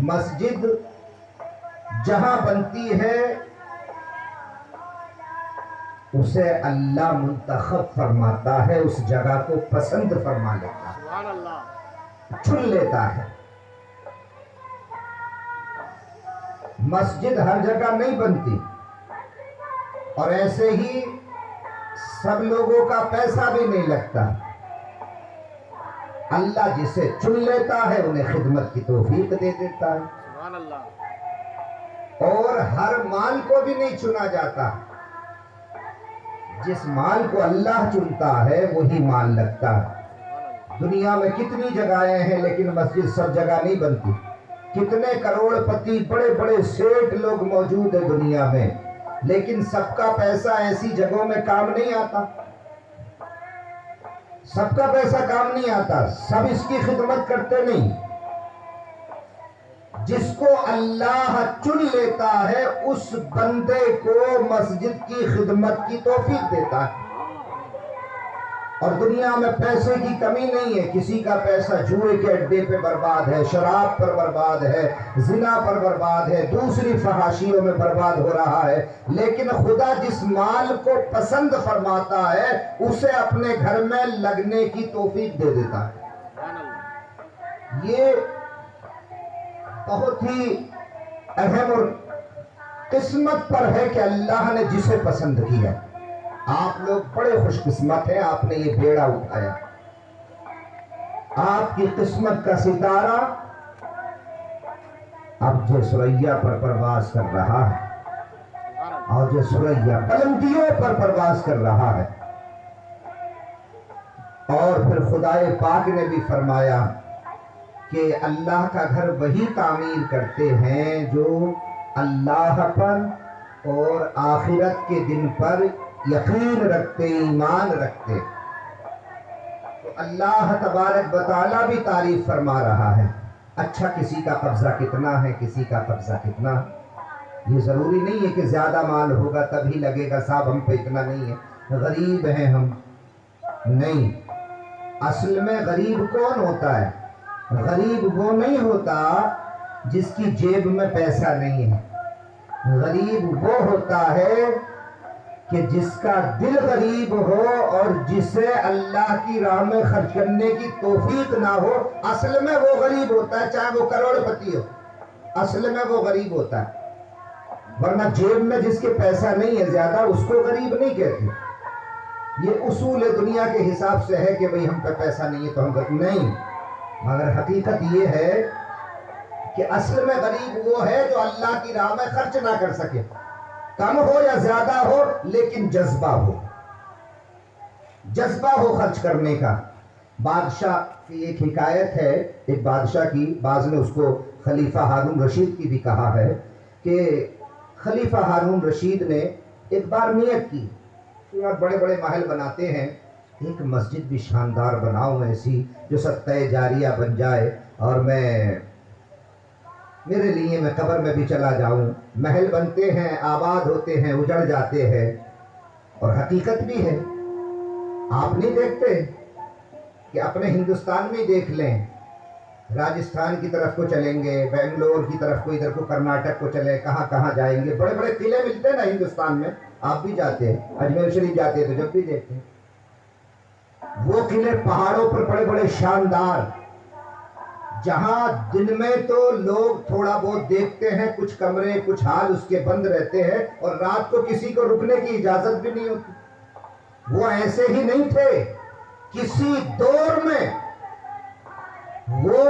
مسجد جہاں بنتی ہے اسے اللہ منتخب فرماتا ہے، اس جگہ کو پسند فرما لیتا ہے، سبحان اللہ، چن لیتا ہے۔ مسجد ہر جگہ نہیں بنتی، اور ایسے ہی سب لوگوں کا پیسہ بھی نہیں لگتا۔ اللہ جسے چن لیتا ہے انہیں خدمت کی توفیق دے دیتا ہے، سبحان اللہ، اور ہر مال کو بھی نہیں چنا جاتا۔ جس مال کو اللہ چنتا ہے وہی مال لگتا ہے۔ دنیا میں کتنی جگہیں ہیں لیکن مسجد سب جگہ نہیں بنتی۔ کتنے کروڑ پتی بڑے بڑے سیٹھ لوگ موجود ہیں دنیا میں، لیکن سب کا پیسہ ایسی جگہوں میں کام نہیں آتا۔ سب کا پیسہ کام نہیں آتا، سب اس کی خدمت کرتے نہیں۔ جس کو اللہ چن لیتا ہے اس بندے کو مسجد کی خدمت کی توفیق دیتا ہے۔ اور دنیا میں پیسے کی کمی نہیں ہے، کسی کا پیسہ جوئے کے اڈے پہ برباد ہے، شراب پر برباد ہے، زنا پر برباد ہے، دوسری فحاشیوں میں برباد ہو رہا ہے، لیکن خدا جس مال کو پسند فرماتا ہے اسے اپنے گھر میں لگنے کی توفیق دے دیتا ہے۔ سبحان اللہ، یہ بہت ہی اہم اور قسمت پر ہے کہ اللہ نے جسے پسند کیا۔ آپ لوگ بڑے خوش قسمت ہیں، آپ نے یہ بیڑا اٹھایا۔ آپ کی قسمت کا ستارہ اب جو سریا پر پرواز کر رہا ہے، سبحان اللہ، اور جو سریا بلندیوں پر پرواز کر رہا ہے۔ اور پھر خدائے پاک نے بھی فرمایا کہ اللہ کا گھر وہی تعمیر کرتے ہیں جو اللہ پر اور آخرت کے دن پر یقین رکھتے، ایمان رکھتے۔ تو اللہ تبارک و تعالیٰ بھی تعریف فرما رہا ہے۔ اچھا، کسی کا قبضہ کتنا ہے، کسی کا قبضہ کتنا ہے، یہ ضروری نہیں ہے کہ زیادہ مال ہوگا تبھی لگے گا صاحب ہم پہ اتنا نہیں ہے، غریب ہیں ہم۔ نہیں، اصل میں غریب کون ہوتا ہے؟ غریب وہ نہیں ہوتا جس کی جیب میں پیسہ نہیں ہے۔ غریب وہ ہوتا ہے کہ جس کا دل غریب ہو اور جسے اللہ کی راہ میں خرچ کرنے کی توفیق نہ ہو، اصل میں وہ غریب ہوتا ہے، چاہے وہ کروڑ پتی ہو، اصل میں وہ غریب ہوتا ہے۔ ورنہ جیب میں جس کے پیسہ نہیں ہے زیادہ اس کو غریب نہیں کہتے۔ یہ اصول دنیا کے حساب سے ہے کہ بھئی ہم پہ پیسہ نہیں ہے تو ہم غریب نہیں، مگر حقیقت یہ ہے کہ اصل میں غریب وہ ہے جو اللہ کی راہ میں خرچ نہ کر سکے، کم ہو یا زیادہ ہو لیکن جذبہ ہو، جذبہ ہو خرچ کرنے کا۔ بادشاہ کی ایک حکایت ہے، ایک بادشاہ کی، بعض نے اس کو خلیفہ ہارون رشید کی بھی کہا ہے کہ خلیفہ ہارون رشید نے ایک بار نیت کی کہ آپ بڑے بڑے محل بناتے ہیں، ایک مسجد بھی شاندار بناؤں ایسی جو صدقہ جاریہ بن جائے، اور میرے لیے میں قبر میں بھی چلا جاؤں۔ محل بنتے ہیں، آباد ہوتے ہیں، اجڑ جاتے ہیں، اور حقیقت بھی ہے۔ آپ نہیں دیکھتے کہ اپنے ہندوستان میں دیکھ لیں، راجستھان کی طرف کو چلیں گے، بنگلور کی طرف کو، ادھر کو کرناٹک کو چلیں، کہاں کہاں جائیں گے، بڑے بڑے قلعے ملتے ہیں نا ہندوستان میں، آپ بھی جاتے ہیں، اجمیر شریف جاتے ہیں تو جب بھی دیکھتے ہیں وہ قلعے پہاڑوں پر بڑے بڑے شاندار، جہاں دن میں تو لوگ تھوڑا بہت دیکھتے ہیں، کچھ کمرے کچھ حال اس کے بند رہتے ہیں، اور رات کو کسی کو رکنے کی اجازت بھی نہیں ہوتی۔ وہ ایسے ہی نہیں تھے، کسی دور میں وہ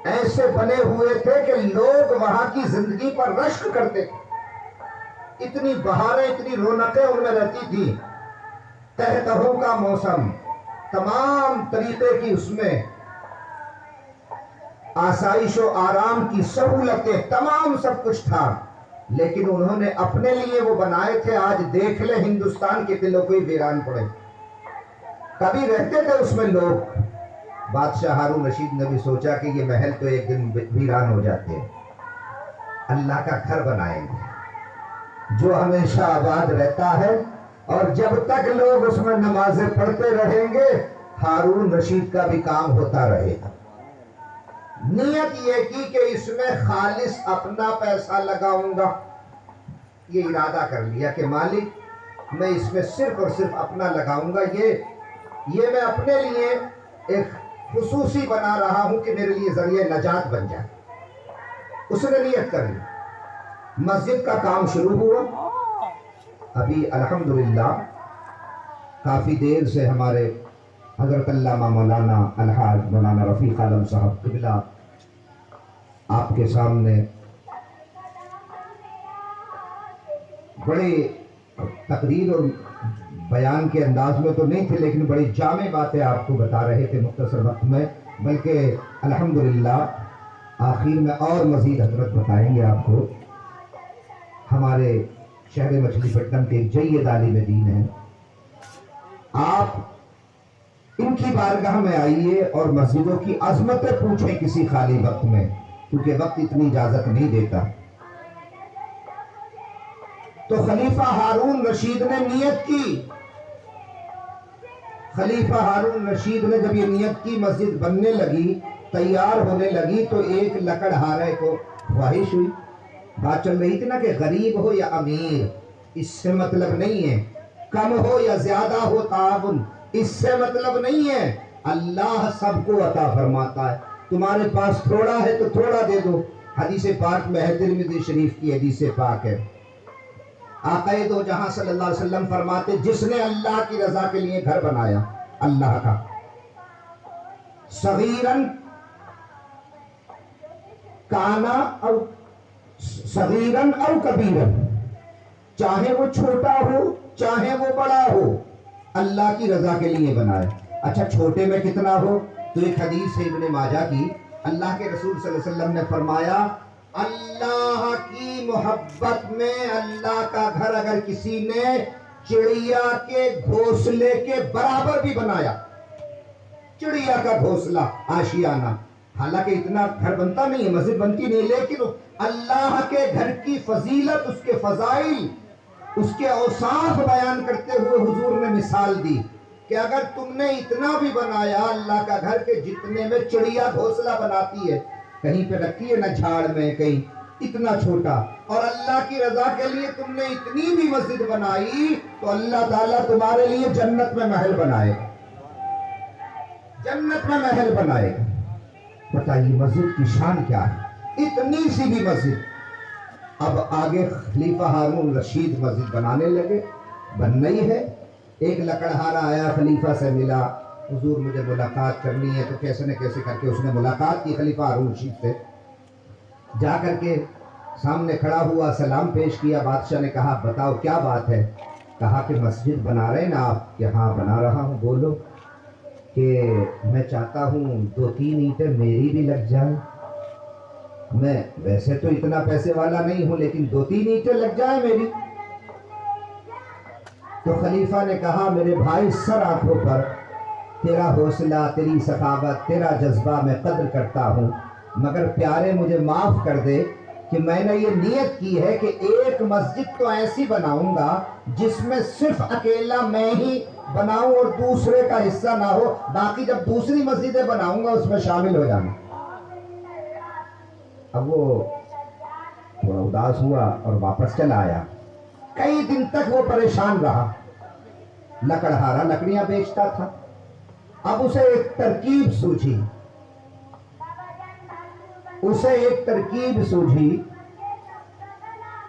ایسے بنے ہوئے تھے کہ لوگ وہاں کی زندگی پر رشک کرتے تھے۔ اتنی بہاریں، اتنی رونقیں ان میں رہتی تھی، تہ تہوں کا موسم، تمام طریقے کی اس میں آسائش و آرام کی سہولتیں، تمام سب کچھ تھا، لیکن انہوں نے اپنے لیے وہ بنائے تھے۔ آج دیکھ لیں ہندوستان کے قلعوں کو ہی ویران پڑے، کبھی رہتے تھے اس میں لوگ۔ بادشاہ ہارون رشید نے بھی سوچا کہ یہ محل تو ایک دن ویران ہو جاتے ہیں، اللہ کا گھر بنائیں گے جو ہمیشہ آباد رہتا ہے، اور جب تک لوگ اس میں نمازیں پڑھتے رہیں گے ہارون رشید کا بھی کام ہوتا رہے گا۔ نیت یہ کی کہ اس میں خالص اپنا پیسہ لگاؤں گا، یہ ارادہ کر لیا کہ مالک میں اس میں صرف اور صرف اپنا لگاؤں گا، یہ میں اپنے لیے ایک خصوصی بنا رہا ہوں کہ میرے لیے ذریعہ نجات بن جائے۔ اس نے نیت کر لی، مسجد کا کام شروع ہوا۔ ابھی الحمدللہ کافی دیر سے ہمارے حضرت علامہ مولانا الحاج مولانا رفیق عالم صاحب قبلہ آپ کے سامنے بڑے تقریر اور بیان کے انداز میں تو نہیں تھے، لیکن بڑی جامع باتیں آپ کو بتا رہے تھے مختصر وقت میں، بلکہ الحمدللہ آخر میں اور مزید حضرت بتائیں گے آپ کو۔ ہمارے شہر مچھلی پٹنم کے ایک جید عالم دین ہیں، آپ ان کی بارگاہ میں آئیے اور مسجدوں کی عظمتیں پوچھیں کسی خالی وقت میں، کیونکہ وقت اتنی اجازت نہیں دیتا۔ تو خلیفہ ہارون رشید نے نیت کی، خلیفہ ہارون رشید نے جب یہ نیت کی، مسجد بننے لگی، تیار ہونے لگی، تو ایک لکڑہارے کو خواہش ہوئی۔ بات چل رہی تھی نا کہ غریب ہو یا امیر، اس سے مطلب نہیں ہے، کم ہو یا زیادہ ہو تعاون، اس سے مطلب نہیں ہے، اللہ سب کو عطا فرماتا ہے۔ تمہارے پاس تھوڑا ہے تو تھوڑا دے دو، حدیث پاک میں ہے، ترمذی شریف کی حدیث پاک ہے، آقا دو جہاں صلی اللہ علیہ وسلم فرماتے جس نے اللہ کی رضا کے لیے گھر بنایا، اللہ کا، صغیرن کانا او صغیرن او کبیرن، چاہے وہ چھوٹا ہو چاہے وہ بڑا ہو، اللہ کی رضا کے لیے بنائے۔ اچھا چھوٹے میں کتنا ہو؟ تو ایک حدیث ہے ابن ماجہ کی، اللہ کے رسول صلی اللہ علیہ وسلم نے فرمایا اللہ کی محبت میں اللہ کا گھر اگر کسی نے چڑیا کے گھونسلے کے برابر بھی بنایا، چڑیا کا گھونسلہ آشیانہ، حالانکہ اتنا گھر بنتا نہیں ہے، مسجد بنتی نہیں، لیکن اللہ کے گھر کی فضیلت، اس کے فضائل، اس کے اوصاف بیان کرتے ہوئے حضور نے مثال دی کہ اگر تم نے اتنا بھی بنایا اللہ کا گھر کے جتنے میں چڑیا گھونسلہ بناتی ہے، کہیں پہ رکھی ہے نہ جھاڑ میں، کہیں اتنا چھوٹا، اور اللہ کی رضا کے لیے تم نے اتنی بھی مسجد بنائی تو اللہ تعالیٰ تمہارے لیے جنت میں محل بنائے گا، جنت میں محل بنائے گا۔ بتائیے مسجد کی شان کیا ہے، اتنی سی بھی مسجد۔ اب آگے خلیفہ ہارون رشید مسجد بنانے لگے، بن رہی ہے، ایک لکڑہارا آیا خلیفہ سے ملا، حضور مجھے ملاقات کرنی ہے، تو کیسے نہ کیسے کر کے اس نے ملاقات کی خلیفہ ہارون رشید سے، جا کر کے سامنے کھڑا ہوا، سلام پیش کیا، بادشاہ نے کہا بتاؤ کیا بات ہے؟ کہا کہ مسجد بنا رہے نا آپ؟ کہ ہاں بنا رہا ہوں۔ بولو کہ میں چاہتا ہوں 2-3 اینٹیں میری بھی لگ جائیں، میں ویسے تو اتنا پیسے والا نہیں ہوں لیکن 2-3 اینٹیں لگ جائیں میری۔ تو خلیفہ نے کہا میرے بھائی سر آنکھوں پر، تیرا حوصلہ، تیری سخاوت، تیرا جذبہ میں قدر کرتا ہوں، مگر پیارے مجھے معاف کر دے کہ میں نے یہ نیت کی ہے کہ ایک مسجد تو ایسی بناؤں گا جس میں صرف اکیلا میں ہی بناؤں اور دوسرے کا حصہ نہ ہو، باقی جب دوسری مسجدیں بناؤں گا اس میں شامل ہو جانا۔ اب وہ تھوڑا اداس ہوا اور واپس چلا آیا، کئی دن تک وہ پریشان رہا، لکڑہارا لکڑیاں بیچتا تھا۔ اب اسے ایک ترکیب سوجھی،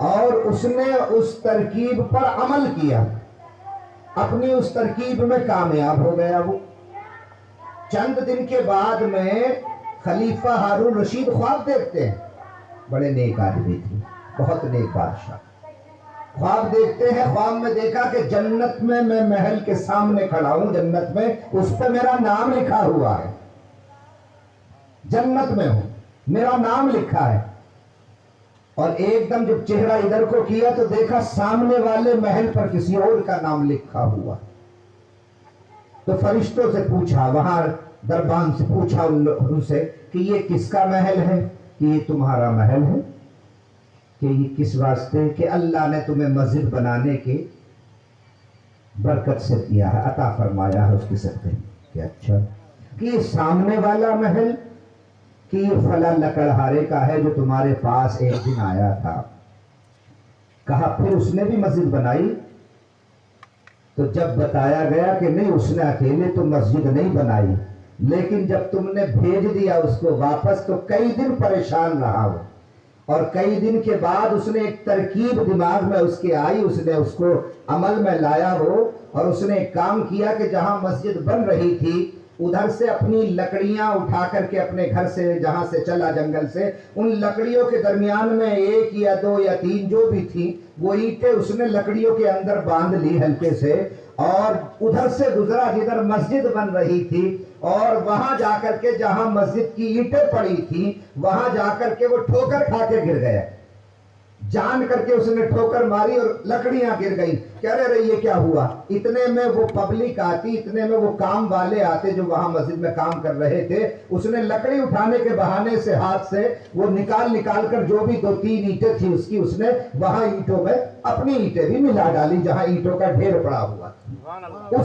اور اس نے اس ترکیب پر عمل کیا، اپنی اس ترکیب میں کامیاب ہو گیا۔ وہ چند دن کے بعد میں خلیفہ ہارون رشید خواب دیکھتے ہیں، بڑے نیک آدمی تھے، بہت نیک بادشاہ، خواب دیکھتے ہیں، خواب میں دیکھا کہ جنت میں میں محل کے سامنے کھڑا ہوں، جنت میں اس پہ میرا نام لکھا ہوا ہے، جنت میں ہوں، میرا نام لکھا ہے۔ اور ایک دم جب چہرہ ادھر کو کیا تو دیکھا سامنے والے محل پر کسی اور کا نام لکھا ہوا۔ تو فرشتوں سے پوچھا، وہاں دربان سے پوچھا ان سے کہ یہ کس کا محل ہے؟ کہ یہ تمہارا محل ہے۔ کہ یہ کس واسطے؟ کہ اللہ نے تمہیں مسجد بنانے کی برکت سے کیا ہے، عطا فرمایا ہے اس کے صدقے۔ کہ اچھا، کہ یہ سامنے والا محل کہ یہ فلاں لکڑہارے کا ہے جو تمہارے پاس ایک دن آیا تھا. کہا پھر اس نے بھی مسجد بنائی؟ تو جب بتایا گیا کہ نہیں اس نے اکیلے تو مسجد نہیں بنائی، لیکن جب تم نے بھیج دیا اس کو واپس تو کئی دن پریشان رہا وہ، اور کئی دن کے بعد اس نے ایک ترکیب دماغ میں اس کے آئی، اس نے اس کو عمل میں لایا ہو، اور اس نے ایک کام کیا کہ جہاں مسجد بن رہی تھی ادھر سے اپنی لکڑیاں اٹھا کر کے اپنے گھر سے جہاں سے چلا جنگل سے، ان لکڑیوں کے درمیان میں ایک یا دو یا تین جو بھی تھی وہ اینٹیں اس نے لکڑیوں کے اندر باندھ لی ہلکے سے، اور ادھر سے گزرا جدھر مسجد بن رہی تھی، اور وہاں جا کر کے جہاں مسجد کی اینٹیں پڑی تھی وہاں جا کر کے وہ ٹھوکر کھا کے گر گیا. جان کر کے اس نے ٹھوکر ماری اور لکڑیاں گر گئی. کہہ رہے یہ کیا ہوا؟ اتنے میں وہ پبلک آتی، اتنے میں وہ کام والے آتے جو وہاں مسجد میں کام کر رہے تھے. اس نے لکڑی اٹھانے کے بہانے سے ہاتھ سے وہ نکال کر جو بھی دو تین اینٹیں تھی اس کی، اس نے وہاں اینٹوں میں اپنی اینٹیں بھی ملا ڈالی جہاں اینٹوں کا ڈھیر پڑا ہوا تھا.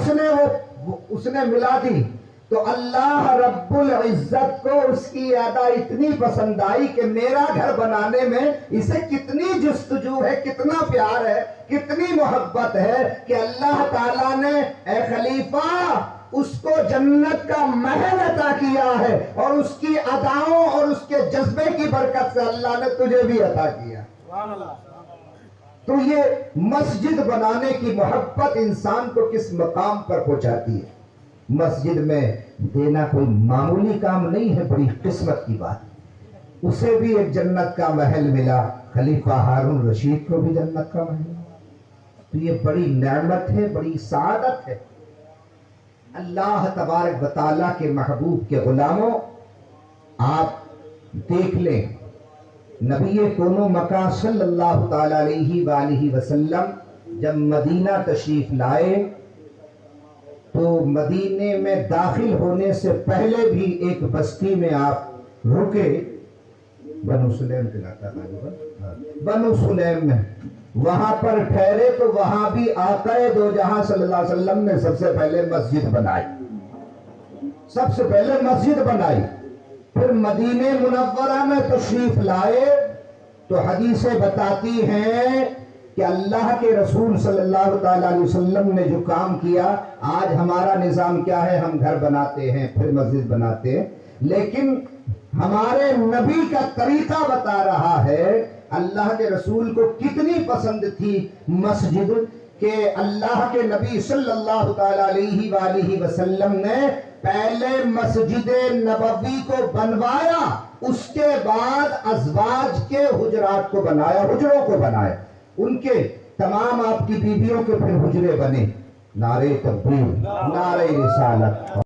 اس نے ملا دی. تو اللہ رب العزت کو اس کی ادا اتنی پسند آئی کہ میرا گھر بنانے میں اسے کتنی جستجو ہے، کتنا پیار ہے، کتنی محبت ہے کہ اللہ تعالیٰ نے اے خلیفہ اس کو جنت کا محل عطا کیا ہے، اور اس کی اداؤں اور اس کے جذبے کی برکت سے اللہ نے تجھے بھی عطا کیا. تو یہ مسجد بنانے کی محبت انسان کو کس مقام پر پہنچاتی ہے. مسجد میں دینا کوئی معمولی کام نہیں ہے، بڑی قسمت کی بات. اسے بھی ایک جنت کا محل ملا، خلیفہ ہارون رشید کو بھی جنت کا محل ملا. تو یہ بڑی نعمت ہے، بڑی سعادت ہے. اللہ تبارک و تعالیٰ کے محبوب کے غلاموں، آپ دیکھ لیں نبی کون و مکان صلی اللہ تعالی علیہ وآلہ وسلم جب مدینہ تشریف لائے تو مدینے میں داخل ہونے سے پہلے بھی ایک بستی میں آپ رکے. بنو سلیم کے علاقہ تھا، بنو سلیم میں وہاں پر ٹھہرے. تو وہاں بھی آقا دو جہاں صلی اللہ علیہ وسلم نے سب سے پہلے مسجد بنائی، سب سے پہلے مسجد بنائی. پھر مدینہ منورہ میں تشریف لائے تو حدیثیں بتاتی ہیں کہ اللہ کے رسول صلی اللہ تعالیٰ علیہ وسلم نے جو کام کیا، آج ہمارا نظام کیا ہے، ہم گھر بناتے ہیں پھر مسجد بناتے ہیں، لیکن ہمارے نبی کا طریقہ بتا رہا ہے اللہ کے رسول کو کتنی پسند تھی مسجد، کہ اللہ کے نبی صلی اللہ تعالیٰ علیہ وآلہ وسلم نے پہلے مسجد نبوی کو بنوایا، اس کے بعد ازواج کے حجرات کو بنایا، حجروں کو بنایا. ان کے تمام آپ کی بیویوں کے پھر حجرے بنے. نعرہ تکبیر، نعرہ رسالت.